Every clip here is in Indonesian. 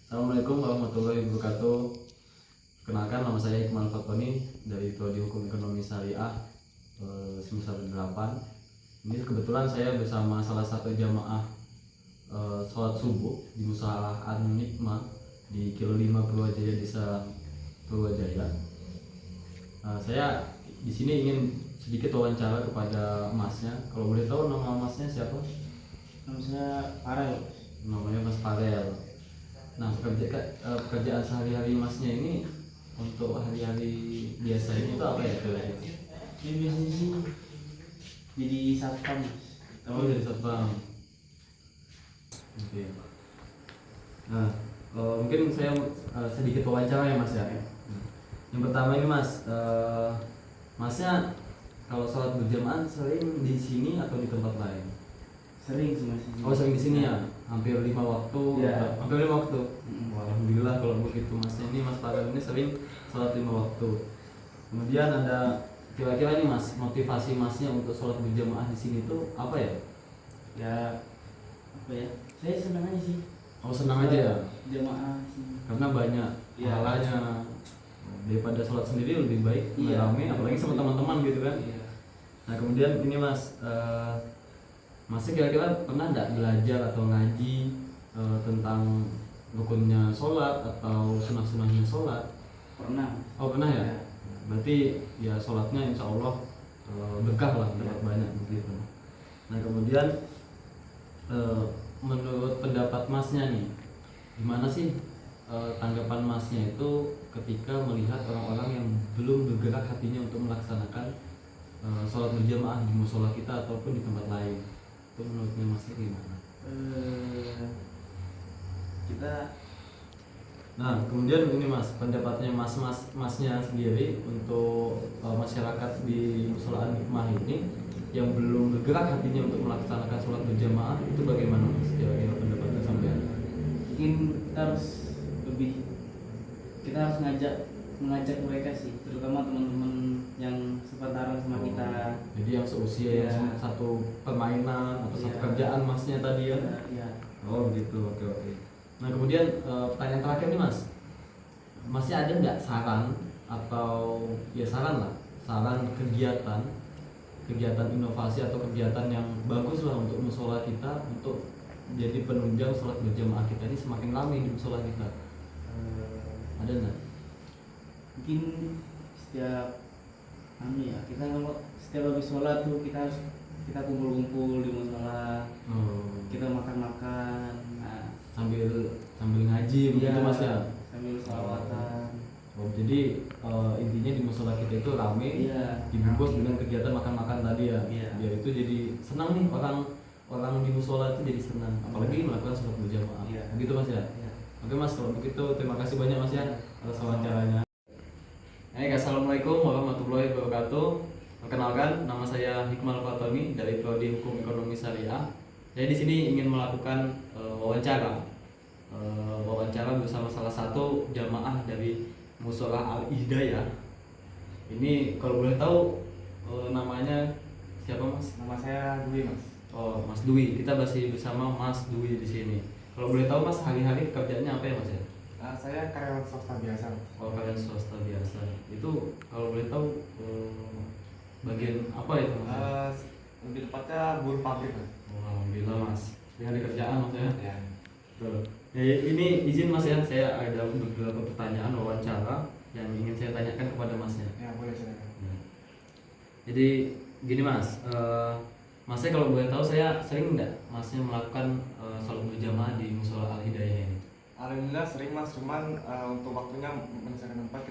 Assalamualaikum warahmatullahi wabarakatuh. Kenalkan, nama saya Hikmal Fatoni dari Prodi Hukum Ekonomi Syariah semester 8. Ini kebetulan saya bersama salah satu jamaah sholat subuh di Mushola An-Nikmah di Kilo 5 Purwajaya, Desa Purwajaya. Saya di sini ingin sedikit wawancara kepada masnya. Kalau boleh tahu nama masnya siapa? Nama saya Farel. Namanya Mas Farel. Nah, pekerjaan sehari-hari masnya ini untuk hari-hari biasanya itu apa ya? Ini biasanya sih jadi satpam, Mas. Oh, jadi satpam. Oke. Nah, mungkin saya sedikit wawancara ya Mas ya. Yang pertama ini Mas, Masnya kalau sholat berjamaah sering di sini atau di tempat lain? Sering sih Mas. Oh, sering di sini ya? Hampir 5 waktu. Ya. Hampir 5 waktu. Wah, alhamdulillah kalau begitu Masnya ini, Mas Farel ini sering sholat 5 waktu. Kemudian ada kira-kira nih Mas, motivasi Masnya untuk sholat berjamaah di sini tuh apa ya? Ya apa ya? Saya senang aja sih. Oh, senang aja ya? Jamaah sih. Karena banyak Ya. pahalanya. Daripada sholat sendiri lebih baik Iya. rame, apalagi sama teman-teman gitu kan. Iya. Nah, kemudian ini Mas, Masnya kira-kira pernah nggak belajar atau ngaji tentang rukunnya sholat atau sunah-sunahnya sholat? Pernah. Oh, pernah ya? Ya. Berarti ya sholatnya insya Allah berkah lah, dapat banyak begitu. Nah, kemudian menurut pendapat Masnya nih, gimana sih tanggapan Masnya itu ketika melihat orang-orang yang belum bergerak hatinya untuk melaksanakan sholat berjamaah di musola kita ataupun di tempat lain? Itu menurutnya Masnya gimana? Kita Nah, kemudian ini Mas, pendapatnya Masnya sendiri untuk masyarakat di Mushola An-Nikmah ini yang belum bergerak hatinya untuk melaksanakan sholat berjamaah itu bagaimana Mas? Kira-kira pendapatnya sampean? mungkin kita harus mengajak mereka sih, terutama teman-teman yang sepantaran sama kita. Jadi yang seusia Ya. yang satu permainan atau satu Ya. kerjaan Masnya tadi ya? Ya. Oh gitu, oke. Nah, kemudian pertanyaan terakhir nih Mas, Masnya ada nggak saran atau ya saran lah, saran kegiatan inovasi atau kegiatan yang bagus lah untuk musola kita untuk jadi penunjang sholat berjamaah kita ini semakin ramai di musola kita? Ada nggak? Mungkin setiap kita kalau setiap habis sholat tuh kita kumpul-kumpul di musola, kita makan-makan, sambil ngaji begitu Mas ya? sambil sholawatan. Oh, jadi intinya di musola kita itu ramai, Iya. dibungkus dengan kegiatan makan-makan tadi ya. Iya. Biar itu jadi senang nih, orang di musola itu jadi senang, apalagi melakukan sholat berjamaah. Iya. Begitu Mas ya? Iya. Oke Mas, kalau begitu terima kasih banyak Mas ya atas wawancaranya. Assalamualaikum warahmatullahi wabarakatuh. Perkenalkan, nama saya Hikmal Fatoni dari Prodi Hukum Ekonomi Syariah. Saya di sini ingin melakukan wawancara bersama salah satu jamaah dari Mushola Al-Hidayah. Ini kalau boleh tahu namanya siapa Mas? Nama saya Dwi, Mas. Oh, Mas Dwi. Kita masih bersama Mas Dwi di sini. Kalau boleh tahu Mas, hari-hari pekerjaannya apa ya Mas ya? Saya karyawan swasta biasa, Mas. Oh, kalian swasta biasa. Itu kalau boleh tahu bagian apa itu Mas? Lebih tepatnya buruh pabrik, Mas. Oh, alhamdulillah Mas. Dengan kerjaan maksudnya? Ya. Betul. Ya, ini izin Mas ya, saya ada beberapa pertanyaan wawancara yang ingin saya tanyakan kepada Masnya. Ya, boleh silakan. Jadi gini Mas, Masnya kalau boleh tahu saya sering nggak Masnya melakukan sholat berjamaah di Mushola Al-Hidayah ini? Alhamdulillah sering, Mas. Cuman untuk waktunya menyesuaikan tempat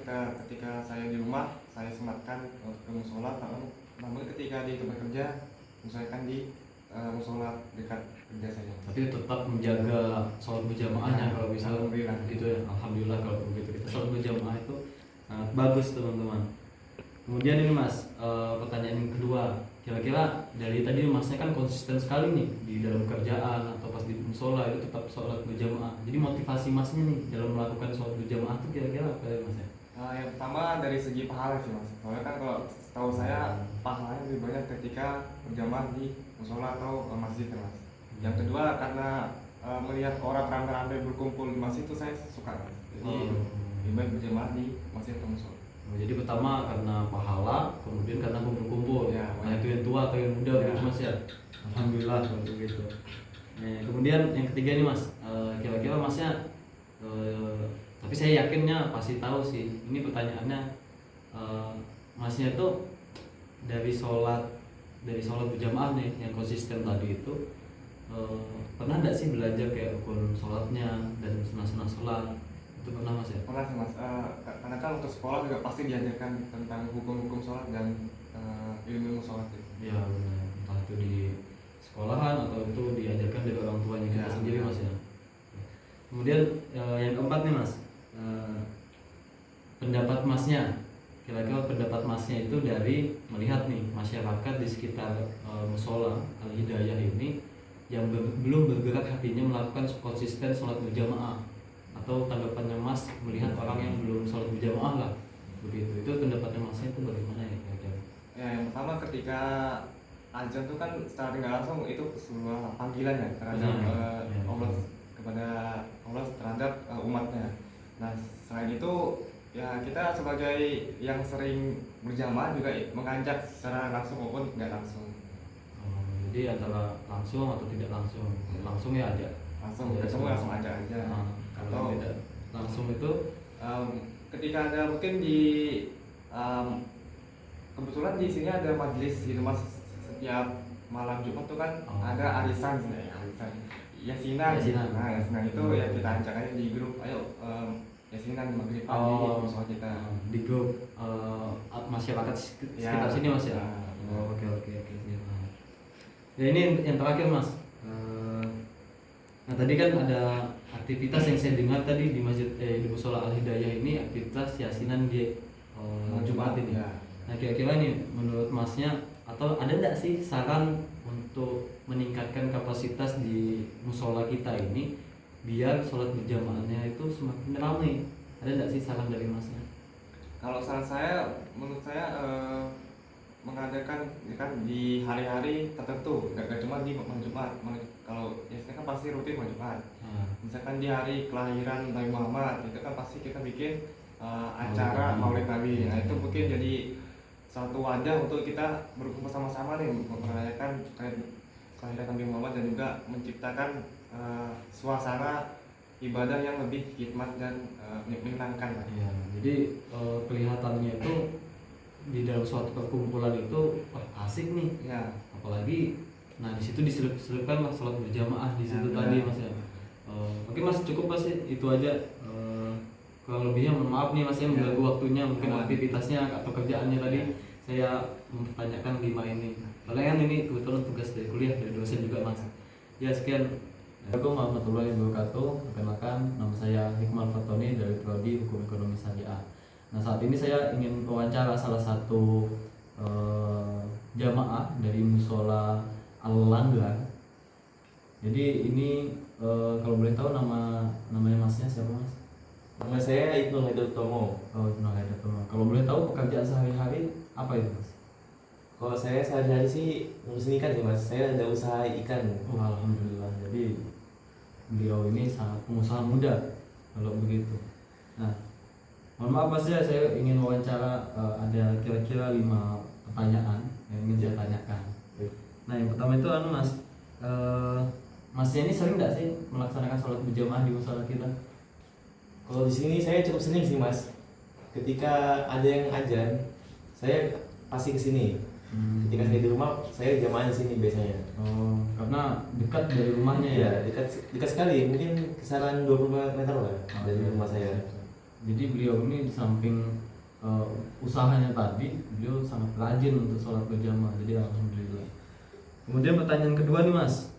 ketika saya di rumah, saya sematkan ke musola. Namun ketika di tempat kerja, menyesuaikan di musola dekat kerja saya. Tapi tetap menjaga sholat berjamaahnya Ya, kalau bisa alhamdulillah. gitu ya. Alhamdulillah kalau begitu, kita sholat berjamaah itu sangat bagus teman-teman. Kemudian ini Mas, pertanyaan yang kedua, kira-kira dari tadi Masnya kan konsisten sekali nih di dalam kerjaan atau pas di musola itu tetap sholat berjamaah. Jadi motivasi Masnya nih dalam melakukan sholat berjamaah itu kira-kira apa ya Mas ya? Yang pertama dari segi pahala sih, Mas. Soalnya kan kalau setahu saya pahalanya lebih banyak ketika berjamaah di musola atau masjid, Mas. Yang kedua karena melihat orang ramai-ramai berkumpul di masjid itu saya suka, Mas. Jadi lebih baik berjamaah di masjid atau musola. Jadi pertama karena pahala, kemudian karena kumpul-kumpul. Ya, Nah itu yang tua atau yang muda ya. gitu Mas ya. Alhamdulillah kalau begitu. Nah, kemudian yang ketiga nih Mas, kira-kira Masnya, tapi saya yakinnya pasti tahu sih. Ini pertanyaannya, Masnya tuh dari sholat berjamaah nih yang konsisten tadi itu, pernah nggak sih belajar kayak rukun sholatnya dan sunah-sunah sholat? Itu pernah Mas ya? Pernah sih, Mas. Karena kan untuk sekolah juga pasti diajarkan tentang hukum-hukum sholat dan ilmu sholat itu. Ya benar, entah itu di sekolahan atau itu diajarkan dari orang tuanya kita Ya, sendiri benar. Mas ya. Kemudian yang keempat nih Mas, pendapat Masnya, kira-kira pendapat Masnya itu dari melihat nih masyarakat di sekitar musola Al Hidayah ini yang belum bergerak hatinya melakukan konsisten sholat berjamaah, atau tanggapannya Mas melihat orang yang belum sholat berjamaah lah begitu, itu pendapatnya Masnya itu bagaimana ya kira-kira? Ya, yang pertama ketika azan itu kan secara tidak langsung itu sebuah panggilan ya terhadap Benar. Ya. Allah, kepada Allah terhadap umatnya. Nah, selain itu ya kita sebagai yang sering berjamaah juga mengajak secara langsung maupun tidak langsung. Jadi antara langsung atau tidak langsung, langsung ya ada. Langsung Ya, ketemu sama. langsung aja. Nah, kalau Atau tidak langsung itu ketika ada mungkin di kebetulan di sini ada majelis gitu, Mas. Setiap malam Jumat tuh kan ada arisan sebenarnya, arisan yasinan. Yasinan. Nah, yasinan itu ya kita ajak aja di grup, ayo yasinan maghrib pagi musola kita. di grup masyarakat sekitar sini Mas ya. Nah, Oke siap. Ya ini yang terakhir Mas. Nah tadi kan ada aktivitas yang saya dengar tadi di masjid di musola Al Hidayah ini, aktivitas yasinan di Jumat ini. Ya. Nah kira-kira nih menurut Masnya, atau ada nggak sih saran untuk meningkatkan kapasitas di musola kita ini biar sholat berjamaahnya itu semakin ramai? Ada nggak sih saran dari Masnya? Kalau saran saya, menurut saya mengadakan ya kan di hari-hari tertentu, nggak cuma di malam Jumat. Kalau ya kan pasti rutin malam Jumat. Misalkan di hari kelahiran Nabi Muhammad itu kan pasti kita bikin acara Maulid Nabi. Nah itu mungkin jadi satu wadah untuk kita berkumpul sama-sama nih merayakan kelahiran Nabi Muhammad dan juga menciptakan suasana ibadah yang lebih hikmat dan menyenangkan. Ya, jadi kelihatannya itu di dalam suatu perkumpulan itu asik nih. Ya. Apalagi, nah di situ diselipkan lah sholat berjamaah di situ tadi Mas ya. Oke Mas, cukup Mas itu aja. Kurang lebihnya mohon maaf nih Mas ya mengganggu waktunya, mungkin aktivitasnya atau kerjaannya tadi. Saya mempertanyakan 5 ini. Soalnya kan ini kebetulan tugas dari kuliah, dari dosen juga Mas. Ya sekian. Assalamualaikum warahmatullahi wabarakatuh. Perkenalkan, nama saya Hikmal Fatoni dari Prodi Hukum Ekonomi Syariah. Nah saat ini saya ingin wawancara salah satu jamaah dari musola Al-Langgar. Jadi ini kalau boleh tahu namanya Masnya siapa Mas? Nama saya Ibnu Haidar Tomo. Oh, Ibnu Haidar Tomo. Kalau boleh tahu pekerjaan sehari-hari apa itu Mas? Kalau saya sehari-hari sih ngurusin ikan sih Mas. Saya ada usaha ikan. Oh, alhamdulillah. Jadi beliau ini sangat pengusaha muda kalau begitu. Nah, mohon maaf Mas ya, saya ingin wawancara, ada kira-kira 5 pertanyaan yang ingin saya tanyakan. Nah, yang pertama itu Mas, Masnya ini sering nggak sih melaksanakan sholat berjamaah di musola kita? Kalau di sini saya cukup sering sih Mas. Ketika ada yang ajan, saya pasti ke sini. Ketika saya di rumah, saya jamaah di sini biasanya. Oh, karena dekat dari rumahnya ya? Ya, dekat sekali. Mungkin kisaran 20 meter lah dari rumah saya. Jadi beliau ini di samping usahanya tadi, beliau sangat rajin untuk sholat berjamaah. Jadi alhamdulillah. Kemudian pertanyaan kedua nih Mas,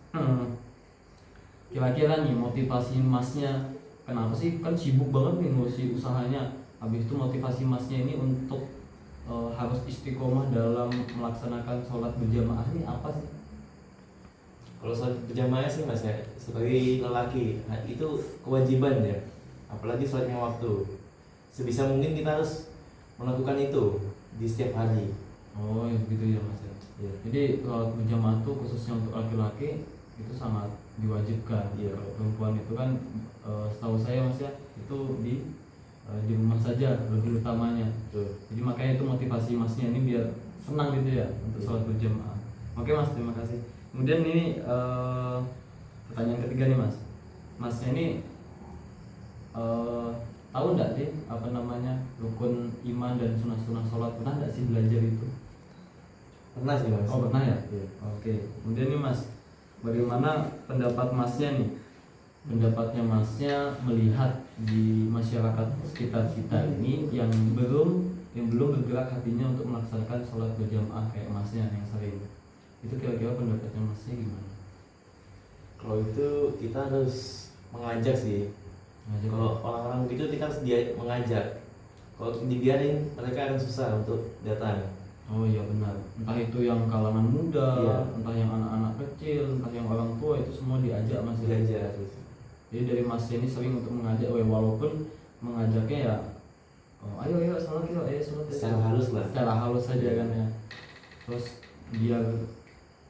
kira-kira nih motivasi Masnya, kenapa sih kan sibuk banget nih ngurusi usahanya? Habis itu motivasi Masnya ini untuk harus istiqomah dalam melaksanakan sholat berjamaah ini apa sih? Kalau sholat berjamaah sih Mas ya, sebagai lelaki, nah, itu kewajiban ya. Apalagi sholat lima waktu. Sebisa mungkin kita harus melakukan itu di setiap hari. Oh ya begitu ya Mas ya. Jadi sholat berjamaah itu khususnya untuk laki-laki itu sangat diwajibkan. Iya. Kalau perempuan itu kan setahu saya mas ya itu di rumah saja lebih utamanya. Betul. Jadi makanya itu motivasi masnya ini biar senang gitu ya untuk sholat berjamaah. Oke mas, terima kasih. Kemudian ini pertanyaan ketiga nih mas. Masnya ini tahu nggak sih apa namanya rukun iman dan sunah-sunah sholat, pernah nggak sih belajar itu? Pernah sih mas. Oh pernah ya? Iya. Oke. Kemudian nih mas, bagaimana pendapat masnya nih? Pendapatnya masnya melihat di masyarakat sekitar kita ini yang belum bergerak hatinya untuk melaksanakan sholat berjamaah kayak masnya yang sering. Itu kira-kira pendapatnya masnya gimana? Kalau itu kita harus mengajak sih. Ngajak Kalau orang-orang begitu kita harus mengajak. Kalau dibiarin mereka akan susah untuk datang. Oh iya benar. Entah itu yang kalangan muda, Iya. entah yang anak-anak kecil, entah yang orang tua, itu semua diajak mas. Diajak terus. Jadi dari mas ini sering untuk mengajak, walaupun mengajaknya ya, oh, ayo sholat yuk, ayo sholat. Secara halus lah. Secara halus saja kan ya. Terus biar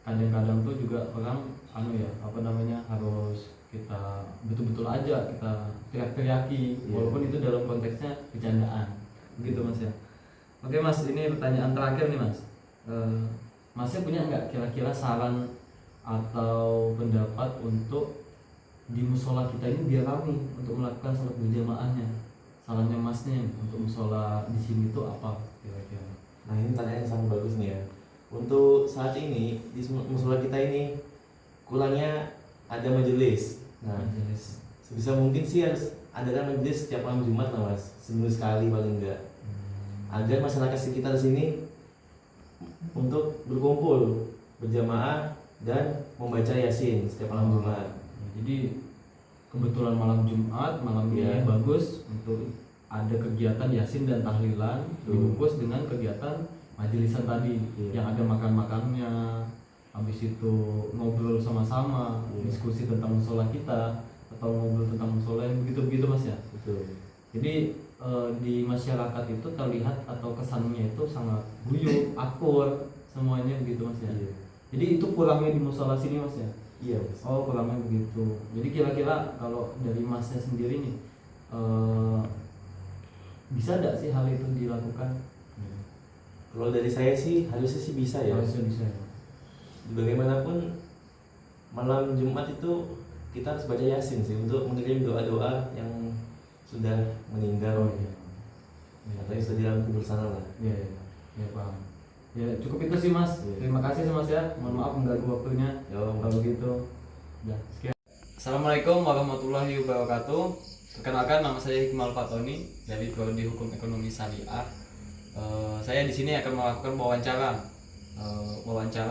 kadang-kadang tuh juga orang harus kita betul-betul aja kita teriak-teriaki, Iya. walaupun itu dalam konteksnya bercandaan, gitu mas ya. Oke mas, ini pertanyaan terakhir nih mas. Masnya punya nggak kira-kira saran atau pendapat untuk di musola kita ini biar rame untuk melakukan sholat berjamaahnya? Sarannya masnya untuk musola di sini tuh apa kira-kira? Nah ini pertanyaan yang sangat bagus nih ya. Untuk saat ini di musola kita ini kurangnya ada majelis. Nah Majelis. sebisa mungkin sih harus adakan majelis setiap malam Jumat lah mas, seminggu sekali paling enggak, agar masyarakat sekitar sini untuk berkumpul berjamaah dan membaca Yasin setiap malam Jumat. Jadi kebetulan malam Jumat malam ini Iya. bagus untuk ada kegiatan Yasin dan tahlilan dibungkus dengan kegiatan majelisan tadi. Iya. Yang ada makan-makannya, habis itu ngobrol sama-sama, Iya. diskusi tentang musola kita atau ngobrol tentang musola yang begitu-begitu mas ya. Betul. Jadi di masyarakat itu terlihat atau kesannya itu sangat guyup, akur semuanya begitu mas ya. Iya. Jadi itu kurangnya di musola sini mas ya. Iya mas. Oh kurangnya begitu. Jadi kira-kira kalau dari masnya sendiri nih bisa tidak sih hal itu dilakukan? Kalau dari saya sih harusnya sih bisa ya. Harusnya bisa. Bagaimanapun malam Jumat itu kita harus baca Yasin sih untuk mengirim doa-doa yang sudah meninggal iya. atau yang sudah di dalam kubur sana lah. Iya, iya, paham. Ya cukup itu sih mas. Iya. Terima kasih mas ya. Mohon maaf mengganggu waktunya. Kalau begitu. Ya, sekian. Assalamualaikum warahmatullahi wabarakatuh. Perkenalkan nama saya Hikmal Fatoni dari Prodi Hukum Ekonomi Syariah. Saya di sini akan melakukan wawancara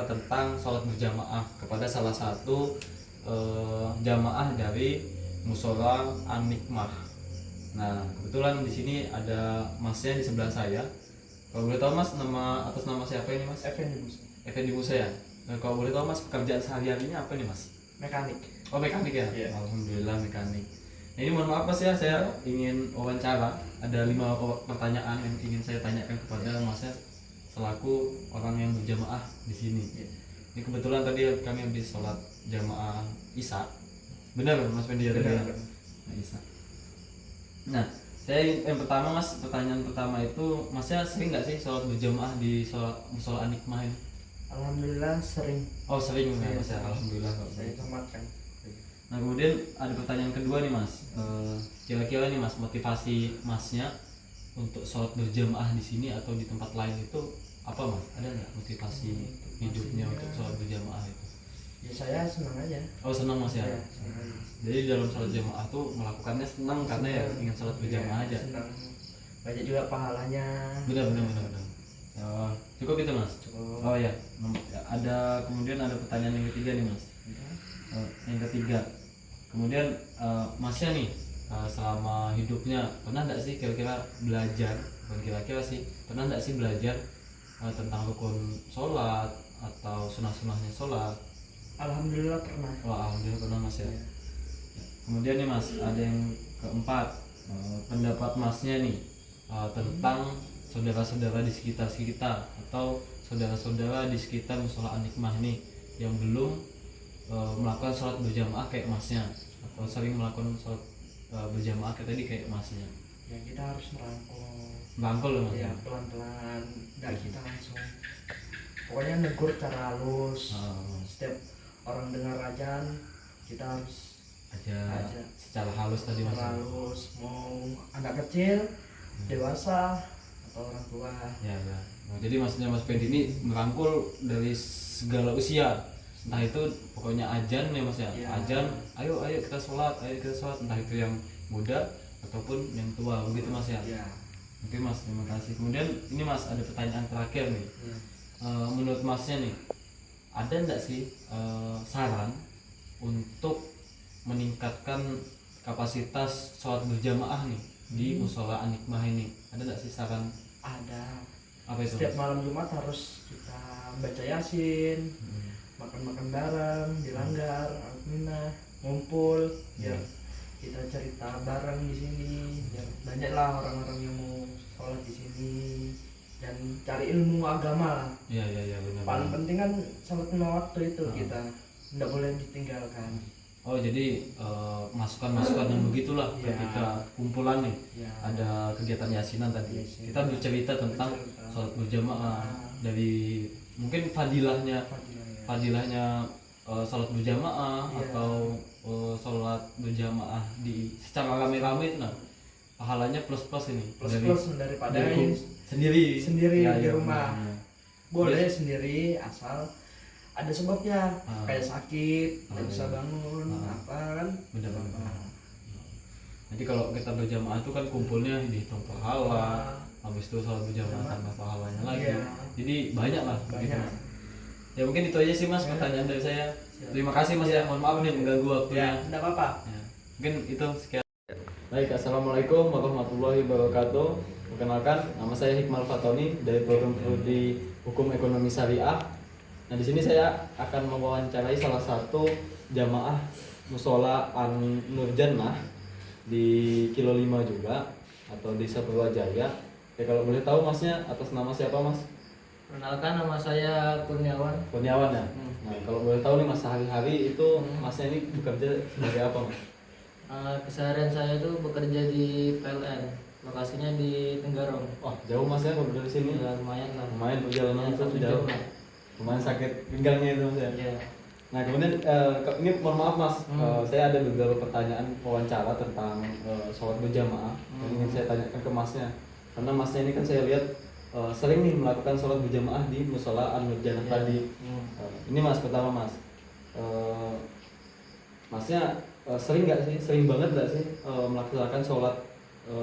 tentang sholat berjamaah kepada salah satu jamaah dari Musola An-Nikmah. Nah, kebetulan di sini ada masnya di sebelah saya. Kalau boleh tahu mas, atas nama siapa ini mas? Effendi Musa ya. Nah, kalau boleh tahu mas, pekerjaan sehari-harinya apa nih mas? Mekanik. Oh mekanik ya? Iya. Alhamdulillah mekanik. Nah, ini mohon maaf mas ya, saya ingin wawancara. Ada 5 pertanyaan yang ingin saya tanyakan kepada masnya selaku orang yang berjamaah di sini. Ini kebetulan tadi kami habis sholat jamaah Isya. Benar mas Fendi ya? Benar. Nah, Isya. Nah, saya yang pertama mas, pertanyaan pertama itu masnya sering nggak sih sholat berjamaah di musola An-Nikmah ini? Alhamdulillah sering. Oh sering ya Iya. mas ya, alhamdulillah. Saya tempatkan. Nah kemudian ada pertanyaan kedua nih mas, kira-kira nih mas motivasi masnya untuk sholat berjamaah di sini atau di tempat lain itu apa mas? Ada nggak motivasi hidupnya untuk sholat berjamaah itu? Ya saya senang aja. Oh senang mas ya. Ya, senang aja. Jadi dalam sholat jamaah tuh melakukannya senang karena ya ingin sholat berjamaah aja. Senang. Banyak juga pahalanya. Benar. Cukup itu mas. Cukup. Oh ya, kemudian ada pertanyaan yang ketiga nih mas. Yang ketiga, kemudian masnya nih selama hidupnya pernah nggak sih kira-kira belajar, bukan kira-kira sih, pernah nggak sih belajar tentang rukun sholat atau sunah-sunahnya sholat? Alhamdulillah pernah. Wah alhamdulillah pernah mas ya. Kemudian nih mas, ada yang keempat, pendapat masnya nih tentang saudara-saudara di sekitar kita atau saudara-saudara di sekitar musola An-Nikmah nih yang belum melakukan sholat berjamaah kayak masnya, atau sering melakukan sholat berjamaah kayak tadi kayak masnya? Ya kita harus Merangkul loh mas. ya pelan-pelan, nggak kita langsung. Pokoknya negur secara halus. Setiap orang dengar ajan kita harus Aja aja secara halus tadi mas. secara halus. Mau anak kecil, dewasa atau orang tua. Ya ya. Nah, jadi maksudnya Mas Fendi ini merangkul dari segala usia, entah itu pokoknya ajan ya mas ya, Ya. ajan, ayo kita sholat, entah itu yang muda ataupun yang tua, begitu mas ya. Ya. Oke mas, terima kasih. Kemudian ini mas ada pertanyaan terakhir nih. Ya. Menurut masnya nih, ada nggak sih saran untuk meningkatkan kapasitas sholat berjamaah nih di musola An-Hikmah ini? Ada nggak sih saran? Ada. Apa itu? Setiap Mas? malam Jumat harus kita baca Yasin, makan-makan bareng di langgar, alhamdulillah, ngumpul, biar kita cerita bareng di sini, biar banyaklah orang-orang yang mau sholat di sini dan cari ilmu agama lah. Iya benar. Paling penting kan sholat lima waktu itu kita tidak boleh ditinggalkan. Oh jadi masukan-masukan yang begitulah Ya. ketika kumpulan nih Ya. ada kegiatan yasinan tadi. Yasin. Kita bercerita tentang Bercerita. sholat berjamaah Ah. dari mungkin fadilahnya Fadilahnya. sholat berjamaah Iya. atau sholat berjamaah di secara rame-rame itu nah pahalanya plus ini Plus daripada dari yang sendiri sendiri Ya, di ya, rumah. benar. Boleh sendiri asal ada sebabnya, Ah. kayak sakit, nggak Ah, bisa iya. bangun, Ah. apa kan? Benar, benar. Ah. Jadi kalau kita berjamaah itu kan kumpulnya dihitung pahala, Ah. habis itu sholat berjamaah Sama. tambah pahalanya lagi. Iya. Jadi banyak lah begitu Banyak. mas. Ya mungkin itu aja sih mas Ya. pertanyaan dari saya. Siap. Terima kasih mas ya. Mohon maaf nih mengganggu waktunya. Ya, enggak apa-apa. Ya. Mungkin itu sekian. Baik, assalamualaikum warahmatullahi wabarakatuh. Perkenalkan, nama saya Hikmal Fatoni dari program Prodi Hukum Ekonomi Syariah. Nah di sini saya akan mewawancarai salah satu jamaah musola An-Nur Jannah di Kilo 5 juga atau Desa Purwajaya. Ya kalau boleh tahu masnya atas nama siapa mas? Perkenalkan, nama saya Kurniawan. Kurniawan ya. Nah kalau boleh tahu nih mas sehari-hari itu masnya ini bekerja sebagai apa mas? Keseharian saya itu bekerja di PLN, lokasinya di Tenggarong. Wah jauh mas ya kalau dari sini. Ya, lumayan lah. Lumayan perjalanan Ya, itu 1 jauh. jam lah. Lumayan sakit pinggangnya itu mas ya. Ya. Nah kemudian ini mohon maaf mas, saya ada beberapa pertanyaan wawancara tentang sholat berjamaah yang ingin saya tanyakan ke masnya. Karena masnya ini kan saya lihat sering nih melakukan sholat berjamaah di musola An-Nur Jannah Ya. tadi. Ini mas pertama mas, masnya sering nggak sih, sering banget nggak sih melaksanakan sholat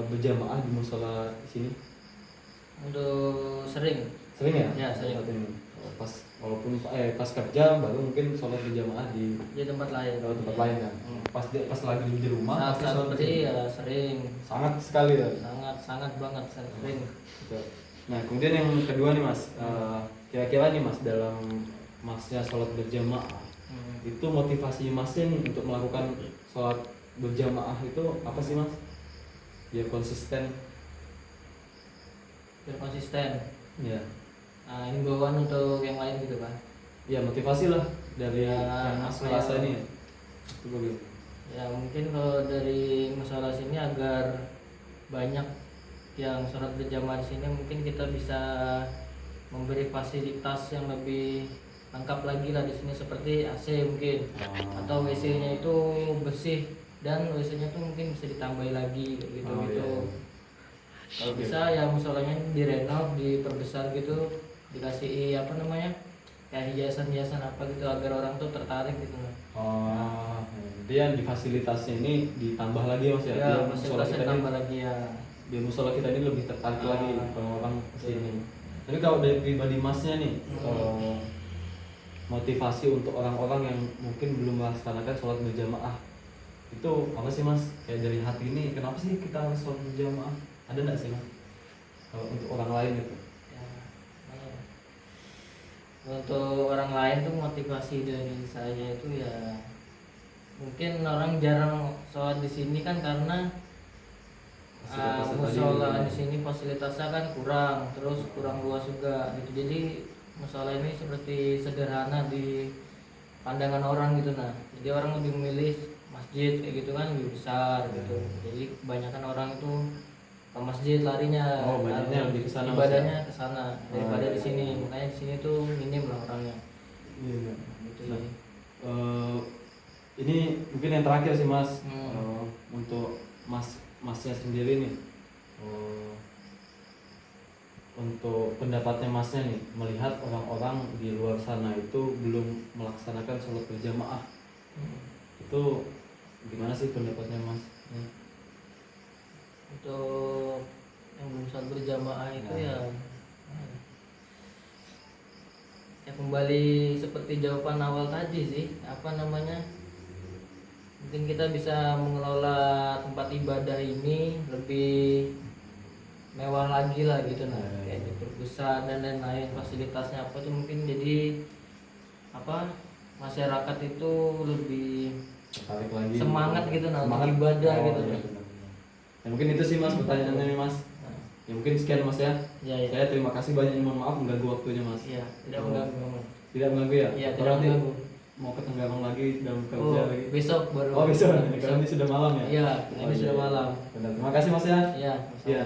berjamaah di musola sini? Untuk sering. Sering ya? Ya, sering. Sholat ini. Pas walaupun pas kerja baru mungkin sholat berjamaah di Di tempat lain. tempat lain kan. Pas lagi di rumah Saat pasti saat sholat beri di sini. ya sering. Sangat sekali ya. Sangat banget sering. Gitu. Nah kemudian yang kedua nih mas, kira-kira nih mas dalam masnya sholat berjamaah itu motivasi masnya nih untuk melakukan sholat berjamaah itu apa sih mas? Biar konsisten. Biar konsisten. Ya. Himbauan untuk yang lain gitu kan. Ya motivasi lah dari Ya, yang mas apa rasa ya? ini. Itu bagaimana? Ya mungkin kalau dari masalah sini agar banyak yang sholat berjamaah di sini, mungkin kita bisa memberi fasilitas yang lebih lengkap lagi lah di sini, seperti AC mungkin, atau WC-nya itu bersih dan WC-nya tuh mungkin bisa ditambahi lagi gitu Oh, gitu. iya. Kalau Oke. bisa ya musolanya direnov, diperbesar gitu, dikasih apa namanya, kayak hiasan-hiasan apa gitu agar orang tuh tertarik gitu. Oh, dia di fasilitasnya ini ditambah lagi mas ya? Ya, Biar musola fasilitasnya kita ini- tambah lagi ya. biar musola kita ini lebih tertarik Ah, lagi kalau orang betul. kesini. Tapi kalau dari pribadi masnya nih, motivasi untuk orang-orang yang mungkin belum melaksanakan sholat berjamaah itu apa sih mas? Kayak dari hati ini, kenapa sih kita harus sholat berjamaah? Ada nggak sih mas? Kalau untuk orang lain itu? Ya, makanya. Untuk orang lain tuh motivasi dari saya itu ya mungkin orang jarang sholat di sini kan karena Fasilitasnya tadi musola gitu. di sini fasilitasnya kan kurang, terus kurang luas juga gitu. Jadi musola ini seperti sederhana pandangan orang gitu. Nah jadi orang lebih memilih masjid kayak gitu kan lebih besar gitu, jadi kebanyakan orang itu ke masjid larinya. Oh, banyaknya Lalu lebih ke sana, Mas, ibadahnya ya? ke sana daripada di sini, makanya di sini tuh minim lah orangnya Iya. gitu. Nah, ini mungkin yang terakhir sih Mas. Hmm. Untuk masnya sendiri nih, untuk pendapatnya masnya nih, melihat orang-orang di luar sana itu belum melaksanakan sholat berjamaah, itu gimana sih pendapatnya Mas? Untuk yang belum sholat berjamaah itu Ya. ya kembali seperti jawaban awal tadi sih, apa namanya, mungkin kita bisa mengelola tempat ibadah ini lebih mewah lagi lah gitu. Nah kayak diperbesar dan lain-lain, fasilitasnya apa tuh mungkin jadi apa, masyarakat itu lebih Tertarik lagi semangat gitu, nah, Semangat. untuk ibadah Oh, gitu. iya, benar-benar. Ya mungkin itu sih Mas pertanyaannya nih Mas. Nah, Ya mungkin sekian Mas ya. ya ya Saya terima kasih banyak, mohon maaf mengganggu waktunya Mas. iya, tidak Oh. mengganggu. Tidak mengganggu ya? Iya, Atau tidak nanti mengganggu. mau ke Tenggarong lagi dalam Oh, kerja lagi? besok baru. Oh besok, karena ini sudah malam ya? Iya, Oh, ini iya, sudah iya. malam. Benar. Terima kasih Mas ya. Iya. Iya.